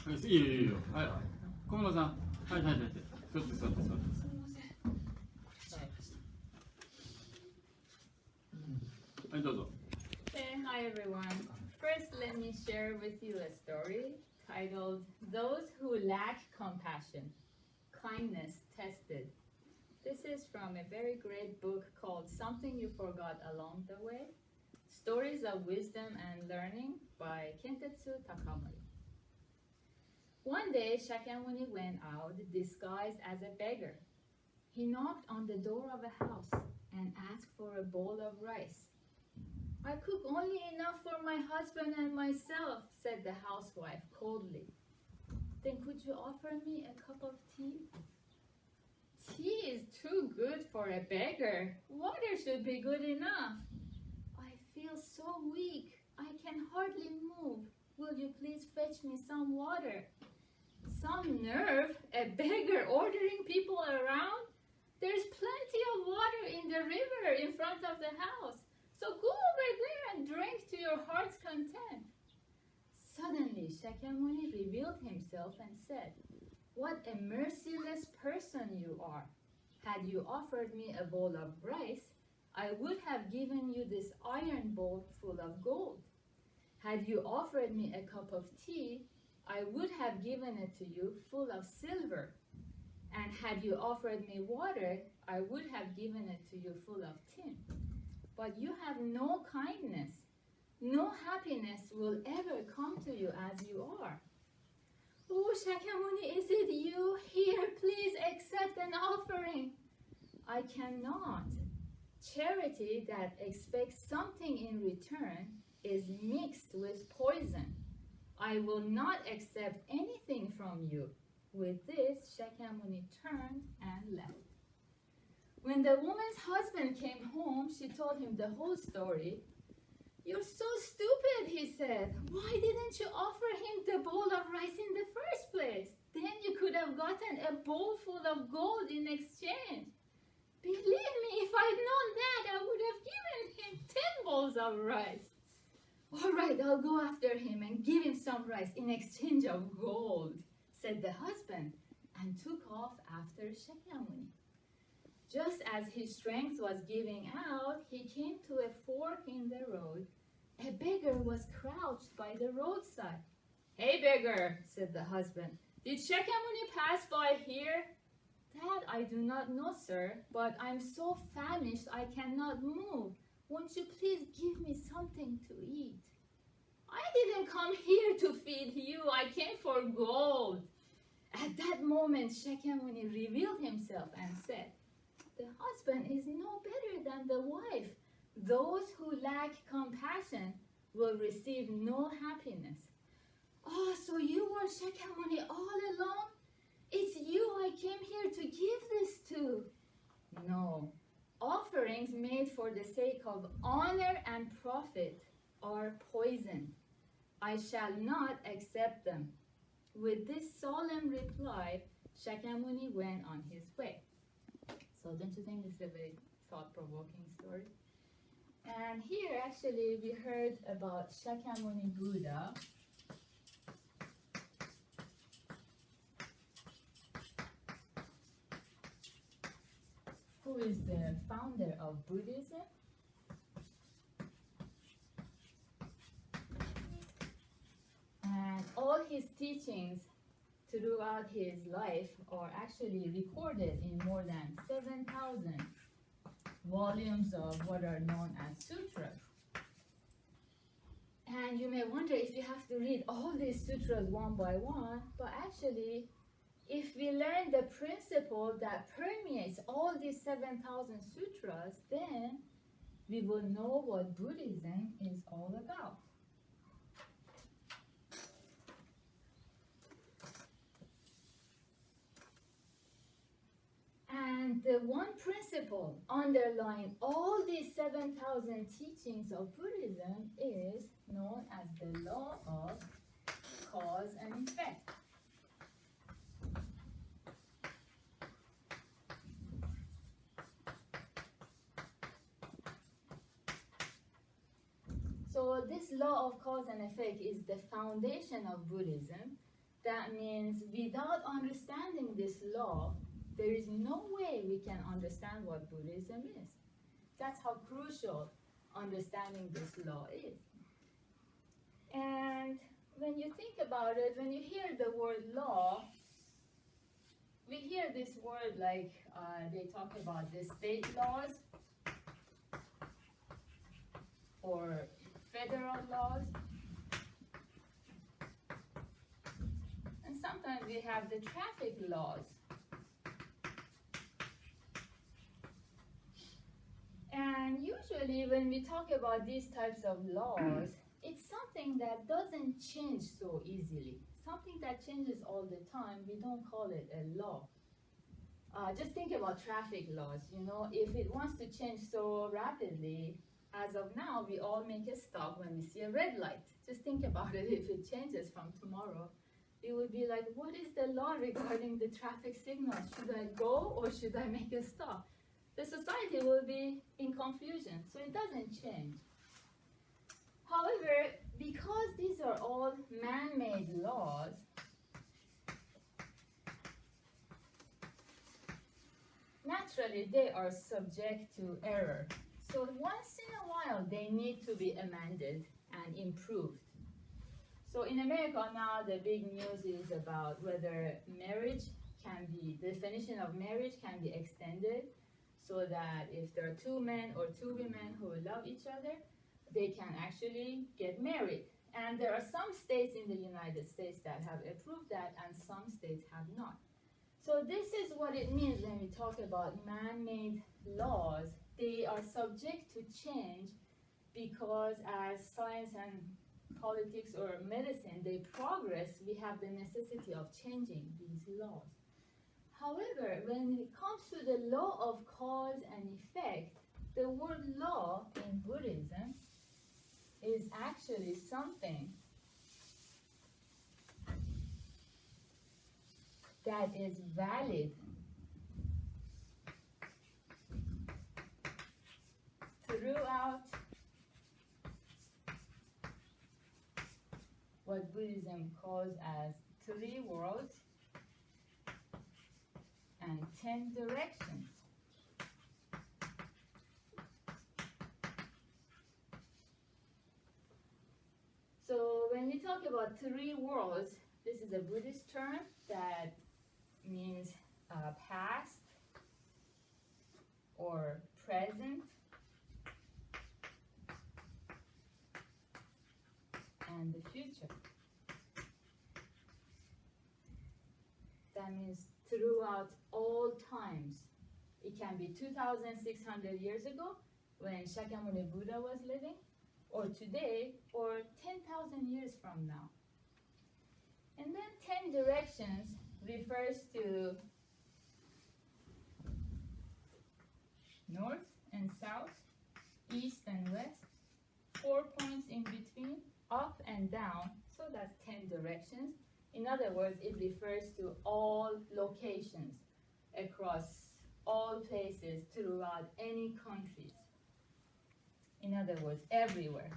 いいよいいよ。はい。小室さん。はいはいはい。座って座って座って。はいどうぞ。Hi everyone. First, let me share with you a story titled "Those Who Lack Compassion, Kindness Tested." This is from a very great book called "Something You Forgot Along the Way: Stories of Wisdom and Learning" by Kentetsu Takamori. One day, Shakyamuni went out disguised as a beggar. He knocked on the door of a house and asked for a bowl of rice. "I cook only enough for my husband and myself," said the housewife coldly. "Then could you offer me a cup of tea?" "Tea is too good for a beggar. Water should be good enough." "I feel so weak. I can hardly move. Will you please fetch me some water?" "Some nerve! A beggar ordering people around? There's plenty of water in the river in front of the house. So go over there and drink to your heart's content." Suddenly, Shakyamuni revealed himself and said, "What a merciless person you are. Had you offered me a bowl of rice, I would have given you this iron bowl full of gold. Had you offered me a cup of tea, I would have given it to you full of silver. And had you offered me water, I would have given it to you full of tin. But you have no kindness. No happiness will ever come to you as you are." "Oh, Shakyamuni, is it you? Here, please accept an offering." "I cannot. Charity that expects something in return is mixed with poison. I will not accept anything from you." With this, Shakyamuni turned and left. When the woman's husband came home, she told him the whole story. "You're so stupid," he said. "Why didn't you offer him the bowl of rice in the first place? Then you could have gotten a bowl full of gold in exchange. Believe me, if I'd known that, I would have given him 10 bowls of rice." "All right, I'll go after him and give him some rice in exchange of gold," said the husband, and took off after Shakyamuni. Just as his strength was giving out, he came to a fork in the road. A beggar was crouched by the roadside. "Hey, beggar," said the husband, "did Shakyamuni pass by here?" "That I do not know, sir, but I'm so famished I cannot move. Won't you please give me something to eat?" "I didn't come here to feed you. I came for gold." At that moment, Shakyamuni revealed himself and said, "The husband is no better than the wife. Those who lack compassion will receive no happiness." "Oh, so you were Shakyamuni all along? It's you I came here to give this to." "No. Offerings made for the sake of honor and profit are poison. I shall not accept them." With this solemn reply, Shakyamuni went on his way. So don't you think this is a very thought-provoking story? And here actually we heard about Shakyamuni Buddha. Who is the founder of Buddhism. And all his teachings throughout his life are actually recorded in more than 7,000 volumes of what are known as sutras. And you may wonder if you have to read all these sutras one by one, but actually, if we learn the principle that permeates all these 7,000 sutras, then we will know what Buddhism is all about. And the one principle underlying all these 7,000 teachings of Buddhism is known as the law of cause and effect. So this law of cause and effect is the foundation of Buddhism That means without understanding this law, there is no way we can understand what Buddhism is. That's how crucial understanding this law is. And when you think about it, when you hear the word law, we hear this word like they talk about the state laws or federal laws. And sometimes we have the traffic laws. And usually when we talk about these types of laws, it's something that doesn't change so easily. Something that changes all the time, we don't call it a law. Just think about traffic laws. You know, if it wants to change so rapidly, as of now, we all make a stop when we see a red light. Just think about it. If it changes from tomorrow, it would be like, what is the law regarding the traffic signals? Should I go or should I make a stop? The society will be in confusion, so it doesn't change. However, because these are all man-made laws, naturally they are subject to error. So once in a while they need to be amended and improved. So in America now the big news is about whether marriage can be, the definition of marriage can be extended so that if there are two men or two women who love each other, they can actually get married. And there are some states in the United States that have approved that and some states have not. So this is what it means when we talk about man-made laws. They are subject to change because as science and politics or medicine, they progress, we have the necessity of changing these laws. However, when it comes to the law of cause and effect, the word law in Buddhism is actually something that is valid throughout what Buddhism calls as 3 worlds and 10 directions. So when we talk about 3 worlds, this is a Buddhist term that means past or present and the future. That means throughout all times. It can be 2,600 years ago when Shakyamuni Buddha was living, or today, or 10,000 years from now. And then 10 directions refers to north and south, east and west, 4 points in between, up and down, so that's 10 directions. In other words, it refers to all locations across all places throughout any countries. In other words, everywhere.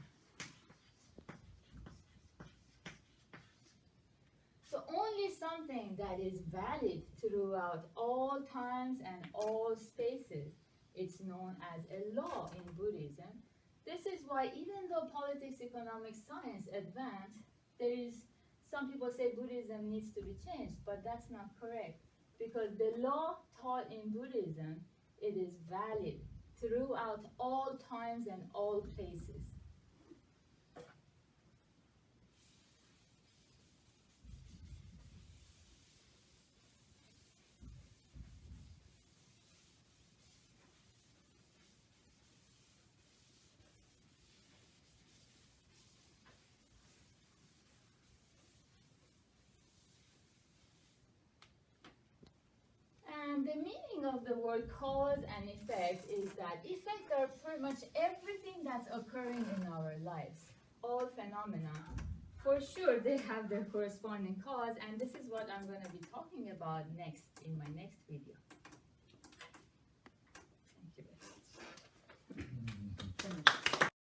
So only something that is valid throughout all times and all spaces, it's known as a law in Buddhism. This is why even though politics, economics, science advance, there is, some people say Buddhism needs to be changed, but that's not correct. Because the law taught in Buddhism, it is valid throughout all times and all places. And the meaning of the word cause and effect is that effects are pretty much everything that's occurring in our lives. All phenomena, for sure, they have their corresponding cause, and this is what I'm going to be talking about next in my next video.